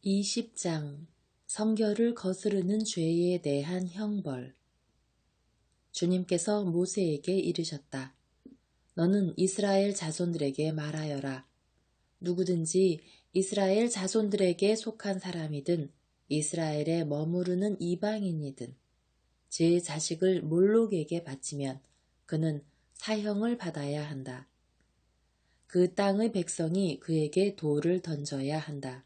20장 성결을 거스르는 죄에 대한 형벌. 주님께서 모세에게 이르셨다. 너는 이스라엘 자손들에게 말하여라. 누구든지 이스라엘 자손들에게 속한 사람이든 이스라엘에 머무르는 이방인이든 제 자식을 몰록에게 바치면 그는 사형을 받아야 한다. 그 땅의 백성이 그에게 돌을 던져야 한다.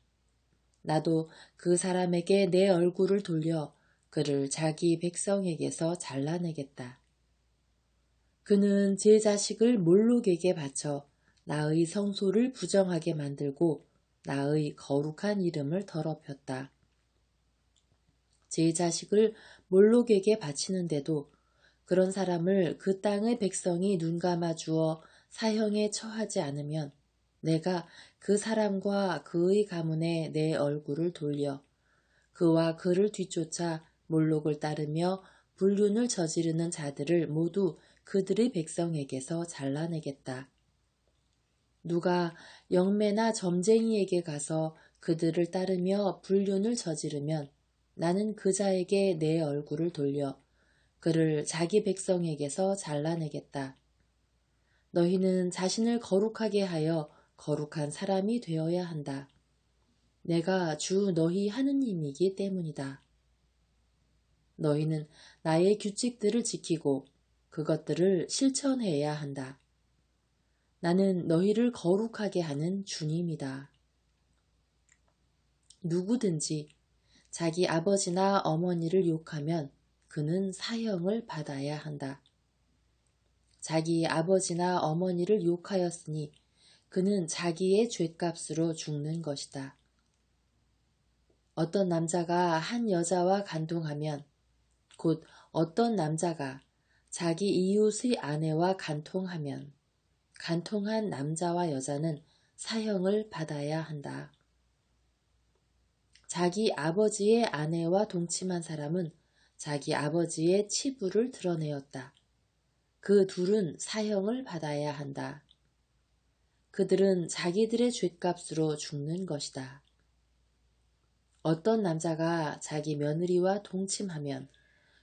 나도 그 사람에게 내 얼굴을 돌려 그를 자기 백성에게서 잘라내겠다. 그는 제 자식을 몰록에게 바쳐 나의 성소를 부정하게 만들고 나의 거룩한 이름을 더럽혔다. 제 자식을 몰록에게 바치는데도 그런 사람을 그 땅의 백성이 눈감아 주어 사형에 처하지 않으면 내가 그 사람과 그의 가문에 내 얼굴을 돌려 그와 그를 뒤쫓아 몰록을 따르며 불륜을 저지르는 자들을 모두 그들의 백성에게서 잘라내겠다. 누가 영매나 점쟁이에게 가서 그들을 따르며 불륜을 저지르면 나는 그 자에게 내 얼굴을 돌려 그를 자기 백성에게서 잘라내겠다. 너희는 자신을 거룩하게 하여 거룩한 사람이 되어야 한다. 내가 주 너희 하느님이기 때문이다. 너희는 나의 규칙들을 지키고 그것들을 실천해야 한다. 나는 너희를 거룩하게 하는 주님이다. 누구든지 자기 아버지나 어머니를 욕하면 그는 사형을 받아야 한다. 자기 아버지나 어머니를 욕하였으니 그는 자기의 죗값으로 죽는 것이다. 어떤 남자가 한 여자와 간통하면 곧 어떤 남자가 자기 이웃의 아내와 간통하면 간통한 남자와 여자는 사형을 받아야 한다. 자기 아버지의 아내와 동침한 사람은 자기 아버지의 치부를 드러내었다. 그 둘은 사형을 받아야 한다. 그들은 자기들의 죗값으로 죽는 것이다. 어떤 남자가 자기 며느리와 동침하면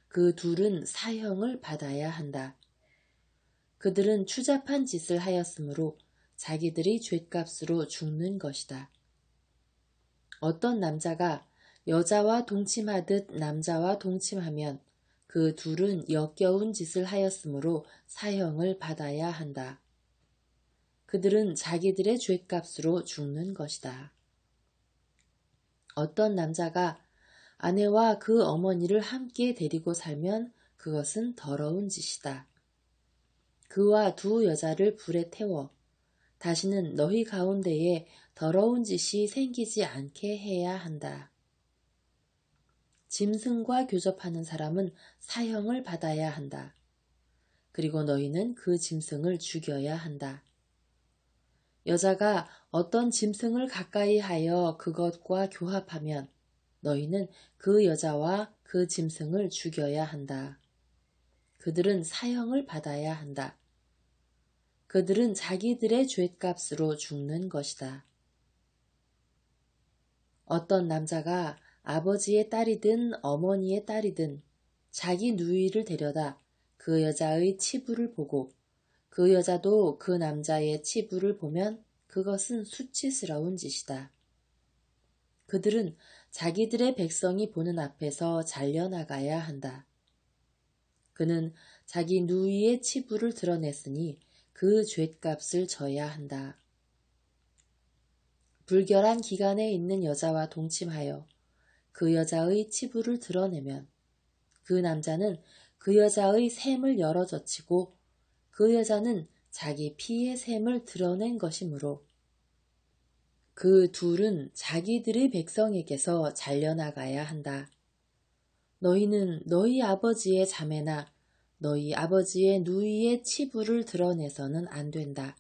그 둘은 사형을 받아야 한다. 그들은 추잡한 짓을 하였으므로 자기들이 죗값으로 죽는 것이다. 어떤 남자가 여자와 동침하듯 남자와 동침하면 그 둘은 역겨운 짓을 하였으므로 사형을 받아야 한다. 그들은 자기들의 죗값으로 죽는 것이다. 어떤 남자가 아내와 그 어머니를 함께 데리고 살면 그것은 더러운 짓이다. 그와 두 여자를 불에 태워 다시는 너희 가운데에 더러운 짓이 생기지 않게 해야 한다. 짐승과 교접하는 사람은 사형을 받아야 한다. 그리고 너희는 그 짐승을 죽여야 한다. 여자가 어떤 짐승을 가까이 하여 그것과 교합하면 너희는 그 여자와 그 짐승을 죽여야 한다. 그들은 사형을 받아야 한다. 그들은 자기들의 죗값으로 죽는 것이다. 어떤 남자가 아버지의 딸이든 어머니의 딸이든 자기 누이를 데려다 그 여자의 치부를 보고 그 여자도 그 남자의 치부를 보면 그것은 수치스러운 짓이다. 그들은 자기들의 백성이 보는 앞에서 잘려나가야 한다. 그는 자기 누이의 치부를 드러냈으니 그 죗값을 져야 한다. 불결한 기간에 있는 여자와 동침하여 그 여자의 치부를 드러내면 그 남자는 그 여자의 샘을 열어젖히고 그 여자는 자기 피의 샘을 드러낸 것이므로 그 둘은 자기들의 백성에게서 잘려나가야 한다. 너희는 너희 아버지의 자매나 너희 아버지의 누이의 치부를 드러내서는 안 된다.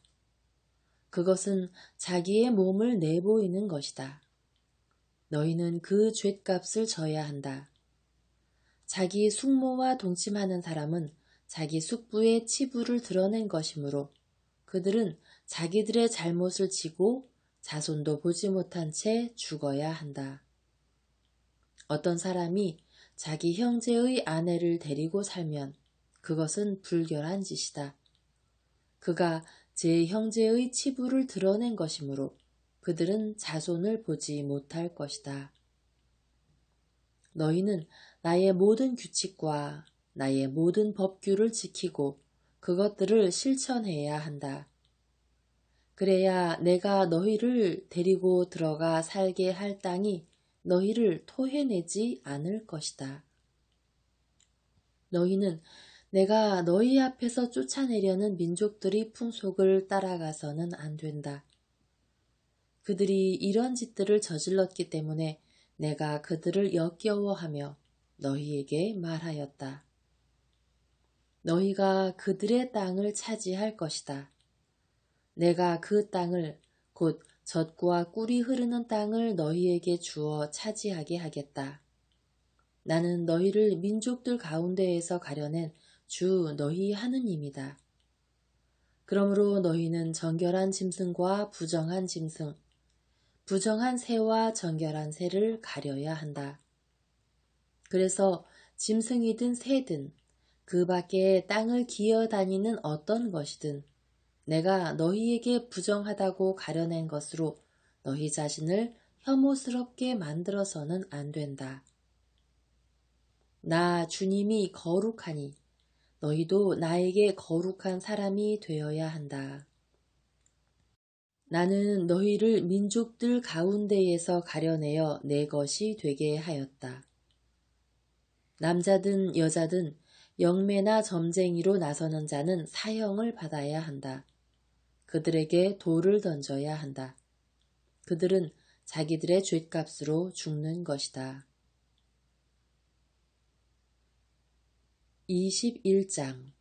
그것은 자기의 몸을 내보이는 것이다. 너희는 그 죗값을 져야 한다. 자기 숙모와 동침하는 사람은 자기 숙부의 치부를 드러낸 것이므로 그들은 자기들의 잘못을 지고 자손도 보지 못한 채 죽어야 한다. 어떤 사람이 자기 형제의 아내를 데리고 살면 그것은 불결한 짓이다. 그가 제 형제의 치부를 드러낸 것이므로 그들은 자손을 보지 못할 것이다. 너희는 나의 모든 규칙과 나의 모든 법규를 지키고 그것들을 실천해야 한다. 그래야 내가 너희를 데리고 들어가 살게 할 땅이 너희를 토해내지 않을 것이다. 너희는 내가 너희 앞에서 쫓아내려는 민족들의 풍속을 따라가서는 안 된다. 그들이 이런 짓들을 저질렀기 때문에 내가 그들을 역겨워하며 너희에게 말하였다. 너희가 그들의 땅을 차지할 것이다. 내가 그 땅을 곧 젖과 꿀이 흐르는 땅을 너희에게 주어 차지하게 하겠다. 나는 너희를 민족들 가운데에서 가려낸 주 너희 하느님이다. 그러므로 너희는 정결한 짐승과 부정한 짐승, 부정한 새와 정결한 새를 가려야 한다. 그래서 짐승이든 새든 그 밖에 땅을 기어다니는 어떤 것이든 내가 너희에게 부정하다고 가려낸 것으로 너희 자신을 혐오스럽게 만들어서는 안 된다. 나 주님이 거룩하니 너희도 나에게 거룩한 사람이 되어야 한다. 나는 너희를 민족들 가운데에서 가려내어 내 것이 되게 하였다. 남자든 여자든 영매나 점쟁이로 나서는 자는 사형을 받아야 한다. 그들에게 돌을 던져야 한다. 그들은 자기들의 죗값으로 죽는 것이다. 21장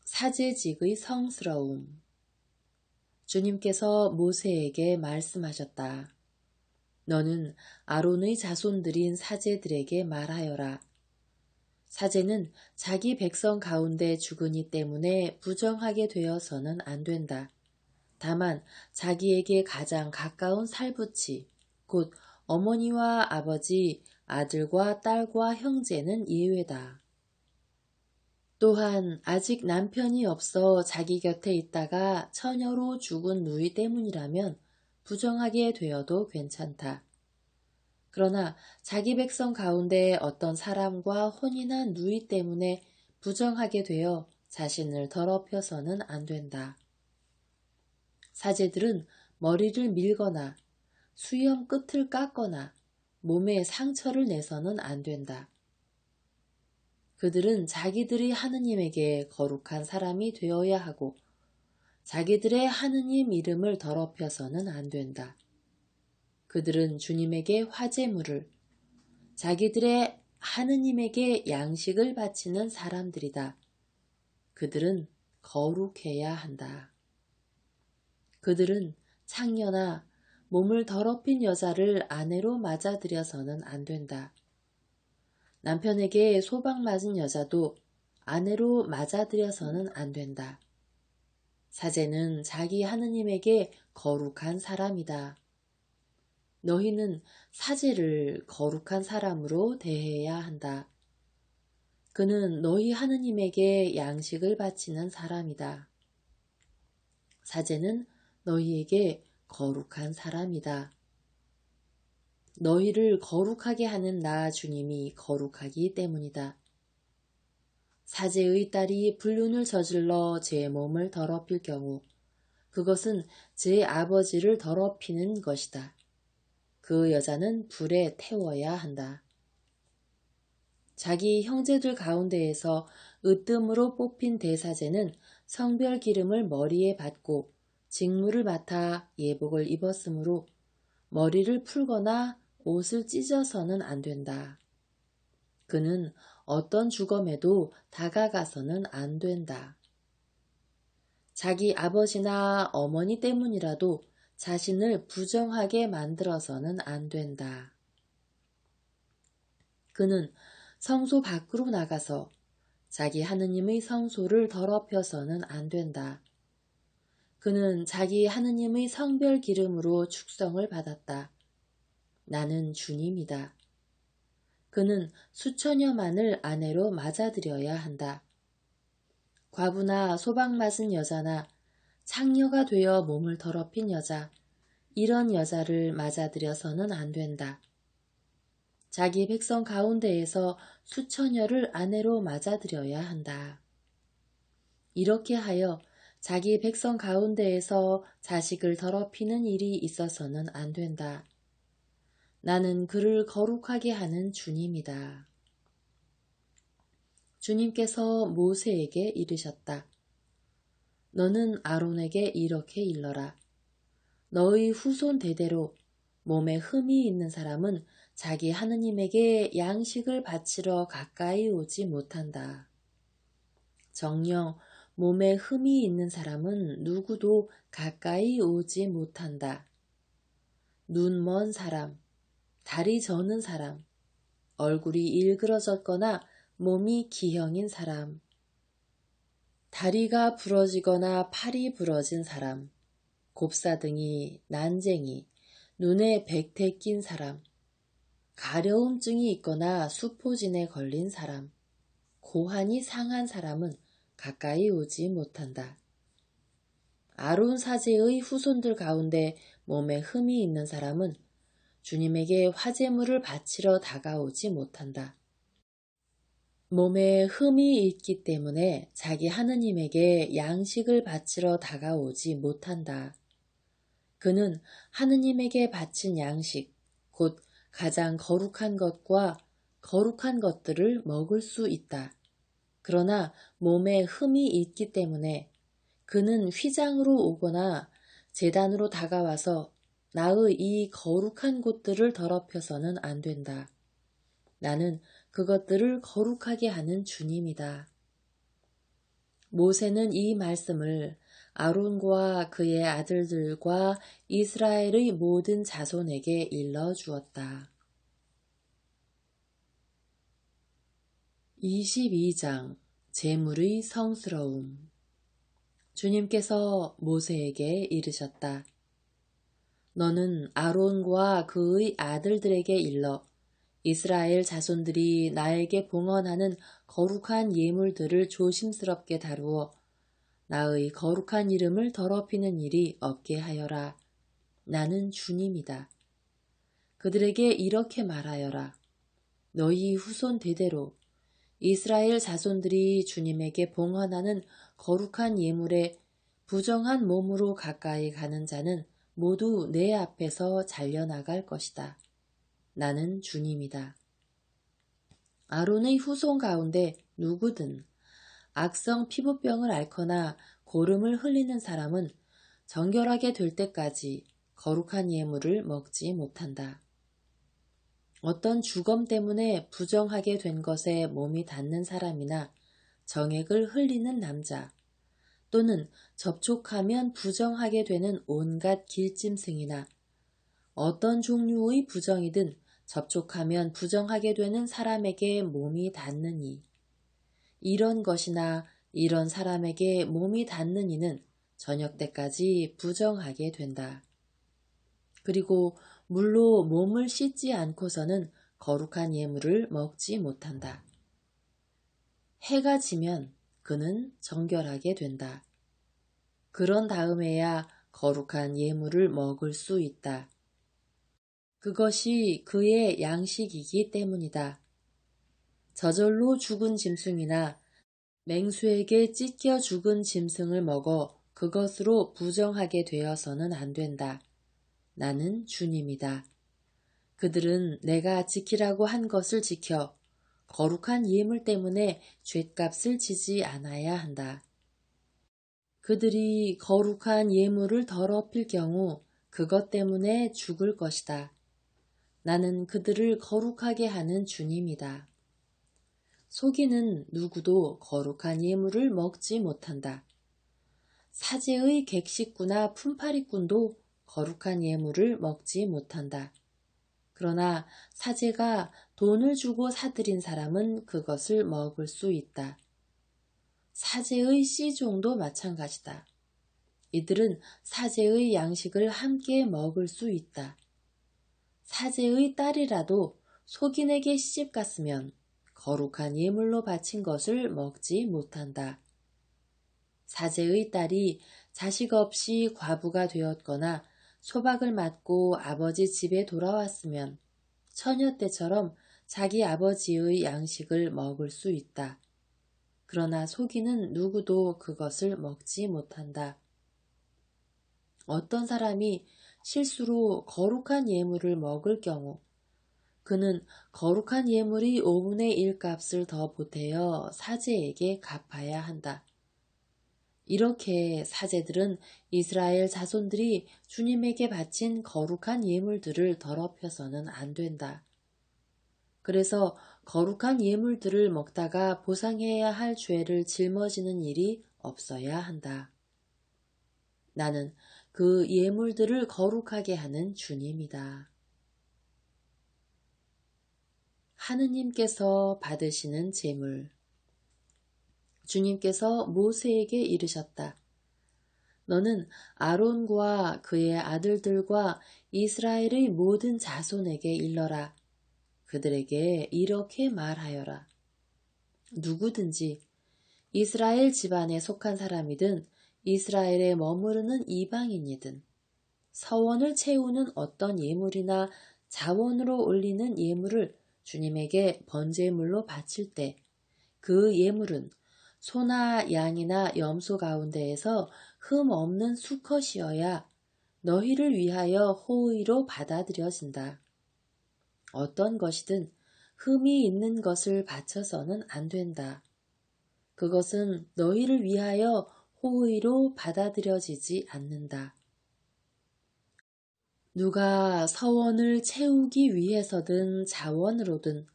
사제직의 성스러움. 주님께서 모세에게 말씀하셨다. 너는 아론의 자손들인 사제들에게 말하여라. 사제는 자기 백성 가운데 죽으니 때문에 부정하게 되어서는 안 된다. 다만 자기에게 가장 가까운 살부치, 곧 어머니와 아버지, 아들과 딸과 형제는 예외다. 또한 아직 남편이 없어 자기 곁에 있다가 처녀로 죽은 누이 때문이라면 부정하게 되어도 괜찮다. 그러나 자기 백성 가운데 어떤 사람과 혼인한 누이 때문에 부정하게 되어 자신을 더럽혀서는 안 된다. 사제들은 머리를 밀거나 수염 끝을 깎거나 몸에 상처를 내서는 안 된다. 그들은 자기들이 하느님에게 거룩한 사람이 되어야 하고 자기들의 하느님 이름을 더럽혀서는 안 된다. 그들은 주님에게 화제물을, 자기들의 하느님에게 양식을 바치는 사람들이다. 그들은 거룩해야 한다. 그들은 창녀나 몸을 더럽힌 여자를 아내로 맞아들여서는 안 된다. 남편에게 소방 맞은 여자도 아내로 맞아들여서는 안 된다. 사제는 자기 하느님에게 거룩한 사람이다. 너희는 사제를 거룩한 사람으로 대해야 한다. 그는 너희 하느님에게 양식을 바치는 사람이다. 사제는 너희에게 거룩한 사람이다. 너희를 거룩하게 하는 나 주님이 거룩하기 때문이다. 사제의 딸이 불륜을 저질러 제 몸을 더럽힐 경우 그것은 제 아버지를 더럽히는 것이다. 그 여자는 불에 태워야 한다. 자기 형제들 가운데에서 으뜸으로 뽑힌 대사제는 성별 기름을 머리에 받고 직무를 맡아 예복을 입었으므로 머리를 풀거나 옷을 찢어서는 안 된다. 그는 어떤 주검에도 다가가서는 안 된다. 자기 아버지나 어머니 때문이라도 자신을 부정하게 만들어서는 안 된다. 그는 성소 밖으로 나가서 자기 하느님의 성소를 더럽혀서는 안 된다. 그는 자기 하느님의 성별 기름으로 축성을 받았다. 나는 주님이다. 그는 수천여만을 아내로 맞아들여야 한다. 과부나 소방 맞은 여자나 창녀가 되어 몸을 더럽힌 여자, 이런 여자를 맞아들여서는 안 된다. 자기 백성 가운데에서 수천여를 아내로 맞아들여야 한다. 이렇게 하여 자기 백성 가운데에서 자식을 더럽히는 일이 있어서는 안 된다. 나는 그를 거룩하게 하는 주님이다. 주님께서 모세에게 이르셨다. 너는 아론에게 이렇게 일러라. 너의 후손 대대로 몸에 흠이 있는 사람은 자기 하느님에게 양식을 바치러 가까이 오지 못한다. 정녕 몸에 흠이 있는 사람은 누구도 가까이 오지 못한다. 눈 먼 사람, 다리 저는 사람, 얼굴이 일그러졌거나 몸이 기형인 사람, 다리가 부러지거나 팔이 부러진 사람, 곱사등이, 난쟁이, 눈에 백태 낀 사람, 가려움증이 있거나 수포진에 걸린 사람, 고환이 상한 사람은 가까이 오지 못한다. 아론 사제의 후손들 가운데 몸에 흠이 있는 사람은 주님에게 화제물을 바치러 다가오지 못한다. 몸에 흠이 있기 때문에 자기 하느님에게 양식을 바치러 다가오지 못한다. 그는 하느님에게 바친 양식, 곧 가장 거룩한 것과 거룩한 것들을 먹을 수 있다. 그러나 몸에 흠이 있기 때문에 그는 휘장으로 오거나 제단으로 다가와서 나의 이 거룩한 곳들을 더럽혀서는 안 된다. 나는 그것들을 거룩하게 하는 주님이다. 모세는 이 말씀을 아론과 그의 아들들과 이스라엘의 모든 자손에게 일러주었다. 22장 제물의 성스러움. 주님께서 모세에게 이르셨다. 너는 아론과 그의 아들들에게 일러 이스라엘 자손들이 나에게 봉헌하는 거룩한 예물들을 조심스럽게 다루어 나의 거룩한 이름을 더럽히는 일이 없게 하여라. 나는 주님이다. 그들에게 이렇게 말하여라. 너희 후손 대대로 이스라엘 자손들이 주님에게 봉헌하는 거룩한 예물에 부정한 몸으로 가까이 가는 자는 모두 내 앞에서 잘려나갈 것이다. 나는 주님이다. 아론의 후손 가운데 누구든 악성 피부병을 앓거나 고름을 흘리는 사람은 정결하게 될 때까지 거룩한 예물을 먹지 못한다. 어떤 주검 때문에 부정하게 된 것에 몸이 닿는 사람이나 정액을 흘리는 남자, 또는 접촉하면 부정하게 되는 온갖 길짐승이나 어떤 종류의 부정이든 접촉하면 부정하게 되는 사람에게 몸이 닿는 이, 이런 것이나 이런 사람에게 몸이 닿는 이는 저녁 때까지 부정하게 된다. 그리고 물로 몸을 씻지 않고서는 거룩한 예물을 먹지 못한다. 해가 지면 그는 정결하게 된다. 그런 다음에야 거룩한 예물을 먹을 수 있다. 그것이 그의 양식이기 때문이다. 저절로 죽은 짐승이나 맹수에게 찢겨 죽은 짐승을 먹어 그것으로 부정하게 되어서는 안 된다. 나는 주님이다. 그들은 내가 지키라고 한 것을 지켜 거룩한 예물 때문에 죗값을 지지 않아야 한다. 그들이 거룩한 예물을 더럽힐 경우 그것 때문에 죽을 것이다. 나는 그들을 거룩하게 하는 주님이다. 속이는 누구도 거룩한 예물을 먹지 못한다. 사제의 객식구나 품팔이꾼도 거룩한 예물을 먹지 못한다. 그러나 사제가 돈을 주고 사들인 사람은 그것을 먹을 수 있다. 사제의 씨종도 마찬가지다. 이들은 사제의 양식을 함께 먹을 수 있다. 사제의 딸이라도 속인에게 시집갔으면 거룩한 예물로 바친 것을 먹지 못한다. 사제의 딸이 자식 없이 과부가 되었거나 소박을 맞고 아버지 집에 돌아왔으면 처녀 때처럼 자기 아버지의 양식을 먹을 수 있다. 그러나 속이는 누구도 그것을 먹지 못한다. 어떤 사람이 실수로 거룩한 예물을 먹을 경우 그는 거룩한 예물이 5분의 1 값을 더 보태어 사제에게 갚아야 한다. 이렇게 사제들은 이스라엘 자손들이 주님에게 바친 거룩한 예물들을 더럽혀서는 안 된다. 그래서 거룩한 예물들을 먹다가 보상해야 할 죄를 짊어지는 일이 없어야 한다. 나는 그 예물들을 거룩하게 하는 주님이다. 하느님께서 받으시는 제물. 주님께서 모세에게 이르셨다. 너는 아론과 그의 아들들과 이스라엘의 모든 자손에게 일러라. 그들에게 이렇게 말하여라. 누구든지 이스라엘 집안에 속한 사람이든 이스라엘에 머무르는 이방인이든 서원을 채우는 어떤 예물이나 자원으로 올리는 예물을 주님에게 번제물로 바칠 때 그 예물은 소나 양이나 염소 가운데에서 흠 없는 수컷이어야 너희를 위하여 호의로 받아들여진다. 어떤 것이든 흠이 있는 것을 바쳐서는 안 된다. 그것은 너희를 위하여 호의로 받아들여지지 않는다. 누가 서원을 채우기 위해서든 자원으로든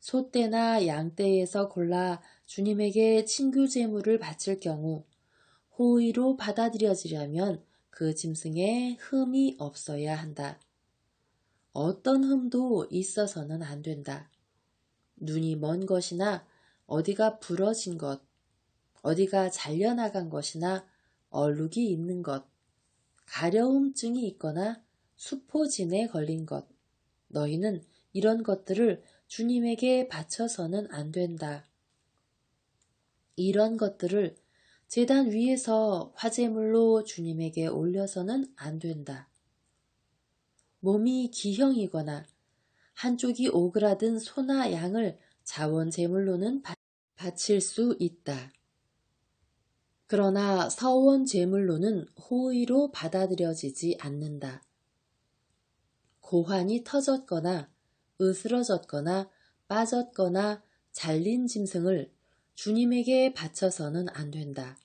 소떼나 양떼에서 골라 주님에게 친교 제물을 바칠 경우 호의로 받아들여지려면 그 짐승에 흠이 없어야 한다. 어떤 흠도 있어서는 안 된다. 눈이 먼 것이나 어디가 부러진 것, 어디가 잘려나간 것이나 얼룩이 있는 것, 가려움증이 있거나 수포진에 걸린 것, 너희는 이런 것들을 주님에게 바쳐서는 안 된다. 이런 것들을 제단 위에서 화제물로 주님에게 올려서는 안 된다. 몸이 기형이거나 한쪽이 오그라든 소나 양을 자원 제물로는 바칠 수 있다. 그러나 서원 제물로는 호의로 받아들여지지 않는다. 고환이 터졌거나 으스러졌거나 빠졌거나 잘린 짐승을 주님에게 바쳐서는 안 된다.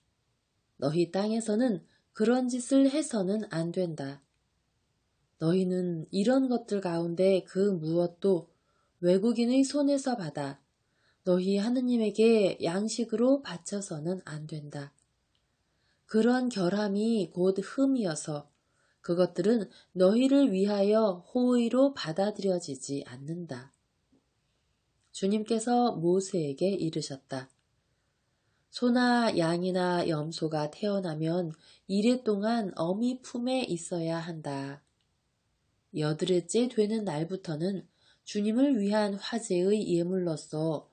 너희 땅에서는 그런 짓을 해서는 안 된다. 너희는 이런 것들 가운데 그 무엇도 외국인의 손에서 받아 너희 하느님에게 양식으로 바쳐서는 안 된다. 그런 결함이 곧 흠이어서 그것들은 너희를 위하여 호의로 받아들여지지 않는다. 주님께서 모세에게 이르셨다. 소나 양이나 염소가 태어나면 이레 동안 어미 품에 있어야 한다. 여드레째 되는 날부터는 주님을 위한 화제의 예물로서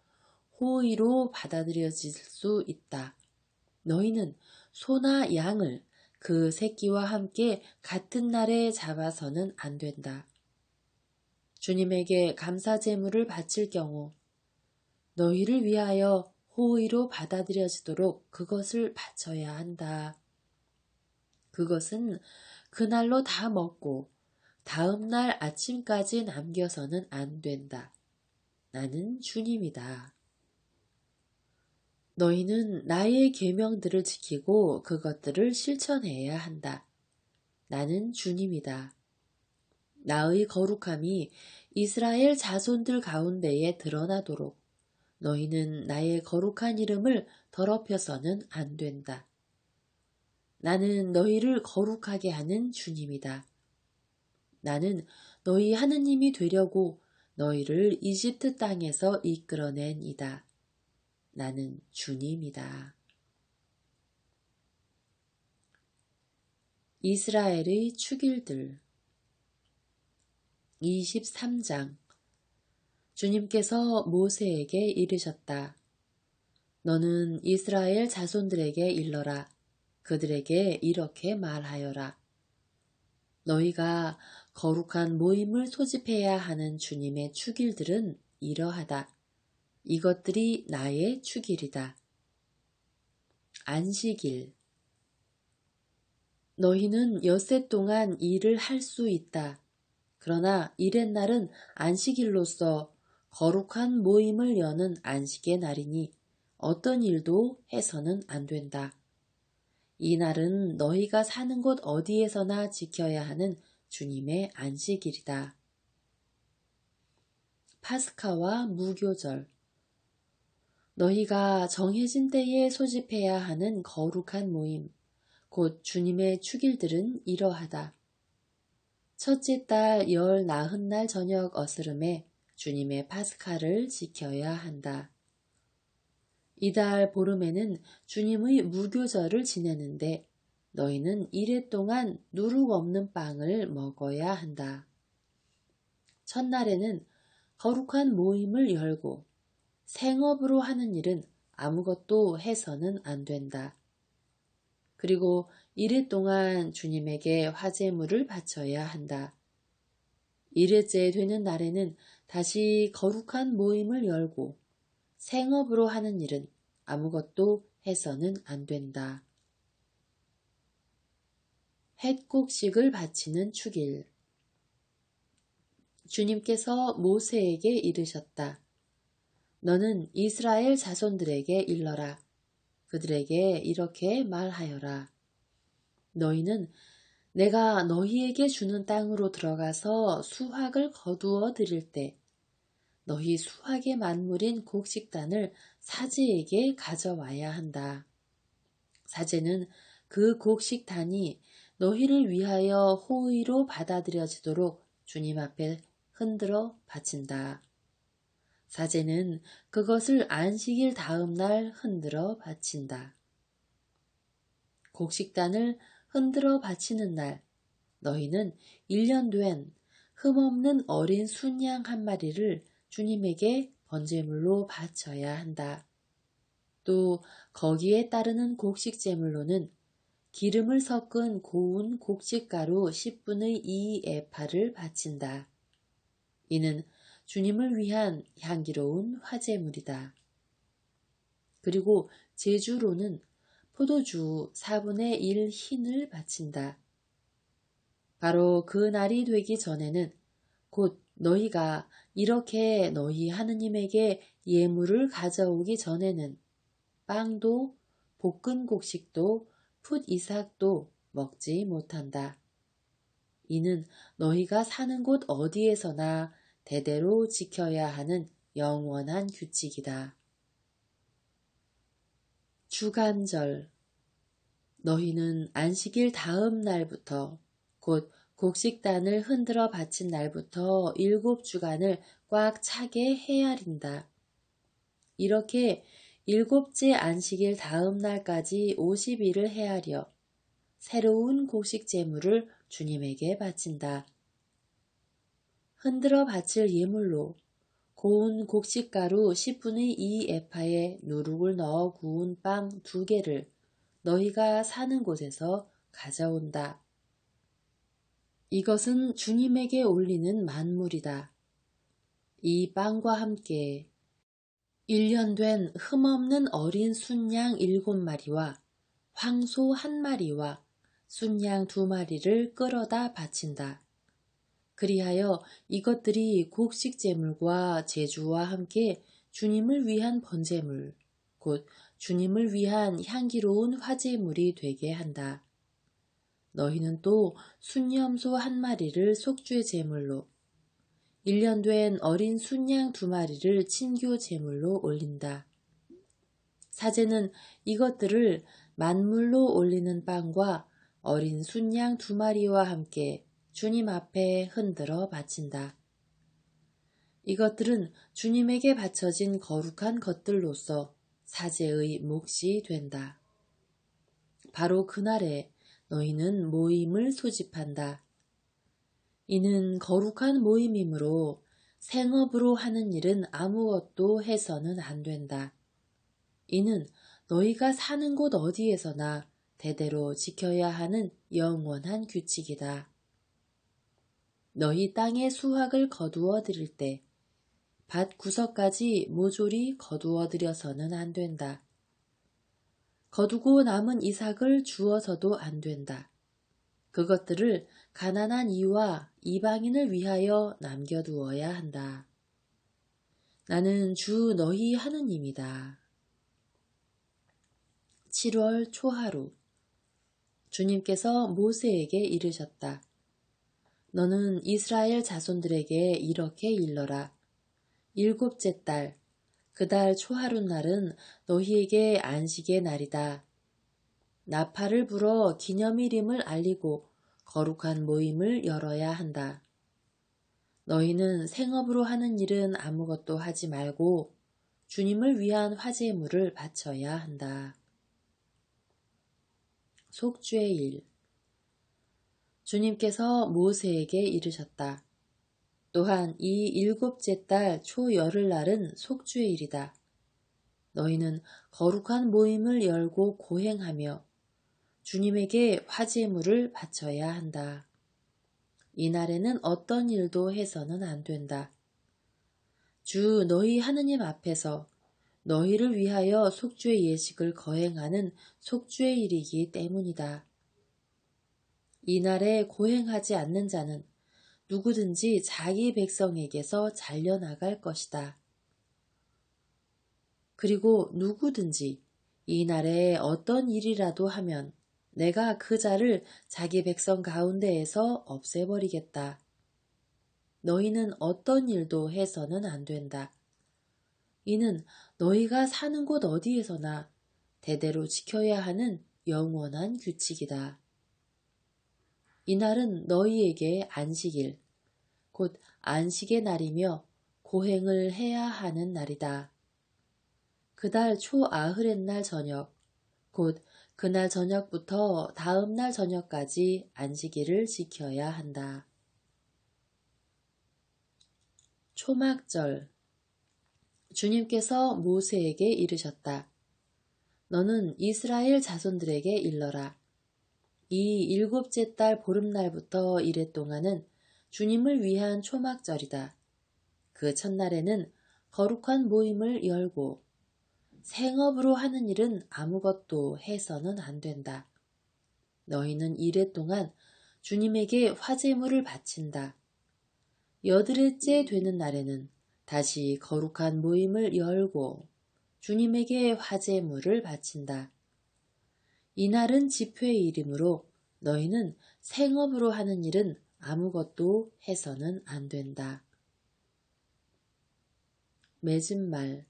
호의로 받아들여질 수 있다. 너희는 소나 양을 그 새끼와 함께 같은 날에 잡아서는 안 된다. 주님에게 감사 제물을 바칠 경우 너희를 위하여 호의로 받아들여지도록 그것을 바쳐야 한다. 그것은 그날로 다 먹고 다음 날 아침까지 남겨서는 안 된다. 나는 주님이다. 너희는 나의 계명들을 지키고 그것들을 실천해야 한다. 나는 주님이다. 나의 거룩함이 이스라엘 자손들 가운데에 드러나도록 너희는 나의 거룩한 이름을 더럽혀서는 안 된다. 나는 너희를 거룩하게 하는 주님이다. 나는 너희 하느님이 되려고 너희를 이집트 땅에서 이끌어낸 이다. 나는 주님이다. 이스라엘의 축일들 23장 주님께서 모세에게 이르셨다. 너는 이스라엘 자손들에게 일러라. 그들에게 이렇게 말하여라. 너희가 거룩한 모임을 소집해야 하는 주님의 축일들은 이러하다. 이것들이 나의 축일이다. 안식일 너희는 엿새 동안 일을 할 수 있다. 그러나 이렛날은 안식일로서 거룩한 모임을 여는 안식의 날이니 어떤 일도 해서는 안 된다. 이 날은 너희가 사는 곳 어디에서나 지켜야 하는 주님의 안식일이다. 파스카와 무교절 너희가 정해진 때에 소집해야 하는 거룩한 모임, 곧 주님의 축일들은 이러하다. 첫째 달 열 나흔 날 저녁 어스름에 주님의 파스카를 지켜야 한다. 이달 보름에는 주님의 무교절을 지내는데 너희는 이래 동안 누룩 없는 빵을 먹어야 한다. 첫날에는 거룩한 모임을 열고 생업으로 하는 일은 아무것도 해서는 안 된다. 그리고 이래 동안 주님에게 화제물을 바쳐야 한다. 이래째 되는 날에는 다시 거룩한 모임을 열고 생업으로 하는 일은 아무것도 해서는 안 된다. 햇곡식을 바치는 축일 주님께서 모세에게 이르셨다. 너는 이스라엘 자손들에게 일러라. 그들에게 이렇게 말하여라. 너희는 내가 너희에게 주는 땅으로 들어가서 수확을 거두어 드릴 때 너희 수확의 만물인 곡식단을 사제에게 가져와야 한다. 사제는 그 곡식단이 너희를 위하여 호의로 받아들여지도록 주님 앞에 흔들어 바친다. 사제는 그것을 안식일 다음 날 흔들어 바친다. 곡식단을 흔들어 바치는 날 너희는 1년 된 흠없는 어린 순양 한 마리를 주님에게 번제물로 바쳐야 한다. 또 거기에 따르는 곡식제물로는 기름을 섞은 고운 곡식가루 10분의 2 에파를 바친다. 이는 주님을 위한 향기로운 화제물이다. 그리고 제주로는 포도주 4분의 1 흰을 바친다. 바로 그 날이 되기 전에는 곧 너희가 이렇게 너희 하느님에게 예물을 가져오기 전에는 빵도 볶은 곡식도 풋 이삭도 먹지 못한다. 이는 너희가 사는 곳 어디에서나 대대로 지켜야 하는 영원한 규칙이다. 주간절 너희는 안식일 다음 날부터 곧 곡식단을 흔들어 바친 날부터 7주간을 꽉 차게 헤아린다. 이렇게 7째 안식일 다음 날까지 50일을 헤아려 새로운 곡식 제물을 주님에게 바친다. 흔들어 바칠 예물로 고운 곡식가루 10분의 2 에파에 누룩을 넣어 구운 빵 2개를 너희가 사는 곳에서 가져온다. 이것은 주님에게 올리는 만물이다. 이 빵과 함께 1년 된 흠없는 어린 순양 7마리와 황소 1마리와 순양 2마리를 끌어다 바친다. 그리하여 이것들이 곡식제물과 제주와 함께 주님을 위한 번제물, 곧 주님을 위한 향기로운 화제물이 되게 한다. 너희는 또 순염소 1마리를 속죄 제물로 1년 된 어린 순양 2마리를 친교 제물로 올린다. 사제는 이것들을 만물로 올리는 빵과 어린 순양 2마리와 함께 주님 앞에 흔들어 바친다. 이것들은 주님에게 바쳐진 거룩한 것들로서 사제의 몫이 된다. 바로 그날에 너희는 모임을 소집한다. 이는 거룩한 모임이므로 생업으로 하는 일은 아무것도 해서는 안 된다. 이는 너희가 사는 곳 어디에서나 대대로 지켜야 하는 영원한 규칙이다. 너희 땅의 수확을 거두어 들일 때 밭 구석까지 모조리 거두어 들여서는 안 된다. 거두고 남은 이삭을 주어서도 안 된다. 그것들을 가난한 이와 이방인을 위하여 남겨두어야 한다. 나는 주 너희 하느님이다. 7월 초하루 주님께서 모세에게 이르셨다. 너는 이스라엘 자손들에게 이렇게 일러라. 7째 달, 그 달 초하룻날은 너희에게 안식의 날이다. 나팔을 불어 기념일임을 알리고 거룩한 모임을 열어야 한다. 너희는 생업으로 하는 일은 아무것도 하지 말고 주님을 위한 화제물을 바쳐야 한다. 속죄 일 주님께서 모세에게 이르셨다. 또한 이 7째 달 초열흘날은 속죄일이다. 너희는 거룩한 모임을 열고 고행하며 주님에게 화제물을 바쳐야 한다. 이날에는 어떤 일도 해서는 안 된다. 주 너희 하느님 앞에서 너희를 위하여 속죄 예식을 거행하는 속죄일이기 때문이다. 이날에 고행하지 않는 자는 누구든지 자기 백성에게서 잘려나갈 것이다. 그리고 누구든지 이 날에 어떤 일이라도 하면 내가 그 자를 자기 백성 가운데에서 없애버리겠다. 너희는 어떤 일도 해서는 안 된다. 이는 너희가 사는 곳 어디에서나 대대로 지켜야 하는 영원한 규칙이다. 이날은 너희에게 안식일, 곧 안식의 날이며 고행을 해야 하는 날이다. 그달 초아흐렛날 저녁, 곧 그날 저녁부터 다음 날 저녁까지 안식일을 지켜야 한다. 초막절 주님께서 모세에게 이르셨다. 너는 이스라엘 자손들에게 일러라. 이 7째 달 보름날부터 이래 동안은 주님을 위한 초막절이다. 그 첫날에는 거룩한 모임을 열고 생업으로 하는 일은 아무것도 해서는 안 된다. 너희는 이래 동안 주님에게 화제물을 바친다. 8일째 되는 날에는 다시 거룩한 모임을 열고 주님에게 화제물을 바친다. 이날은 집회일이므로 너희는 생업으로 하는 일은 아무것도 해서는 안 된다. 맺은 말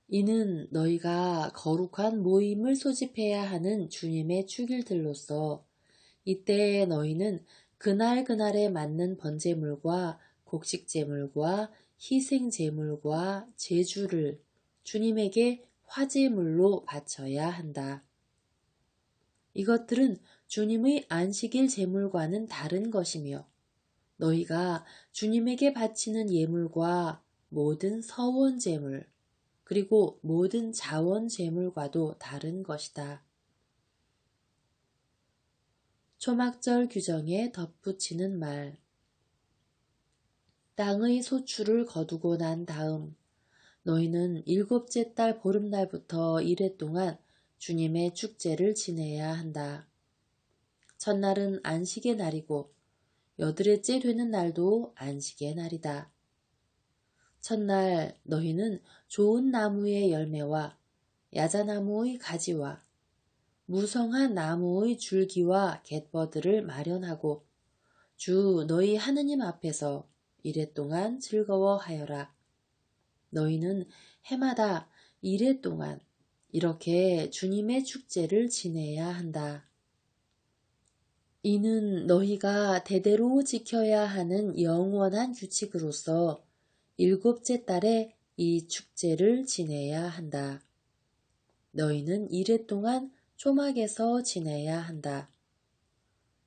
이는 너희가 거룩한 모임을 소집해야 하는 주님의 축일들로서 이때에 너희는 그날그날에 맞는 번제물과 곡식제물과 희생제물과 제주를 주님에게 화제물로 바쳐야 한다. 이것들은 주님의 안식일 제물과는 다른 것이며 너희가 주님에게 바치는 예물과 모든 서원 제물 그리고 모든 자원 제물과도 다른 것이다. 초막절 규정에 덧붙이는 말 땅의 소출을 거두고 난 다음 너희는 7째 달 보름날부터 이래 동안 주님의 축제를 지내야 한다. 첫날은 안식의 날이고 8일째 되는 날도 안식의 날이다. 첫날 너희는 좋은 나무의 열매와 야자나무의 가지와 무성한 나무의 줄기와 갯버들을 마련하고 주 너희 하느님 앞에서 이래 동안 즐거워하여라. 너희는 해마다 이래 동안 이렇게 주님의 축제를 지내야 한다. 이는 너희가 대대로 지켜야 하는 영원한 규칙으로서 7째 달에 이 축제를 지내야 한다. 너희는 이래 동안 초막에서 지내야 한다.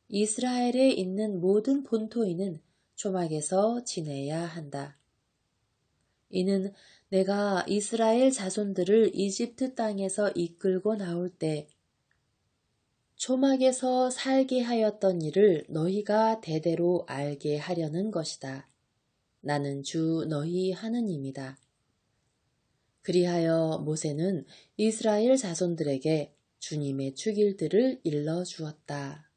이스라엘에 있는 모든 본토인은 초막에서 지내야 한다. 이는 내가 이스라엘 자손들을 이집트 땅에서 이끌고 나올 때 초막에서 살게 하였던 일을 너희가 대대로 알게 하려는 것이다. 나는 주 너희 하느님이다. 그리하여 모세는 이스라엘 자손들에게 주님의 축일들을 일러 주었다.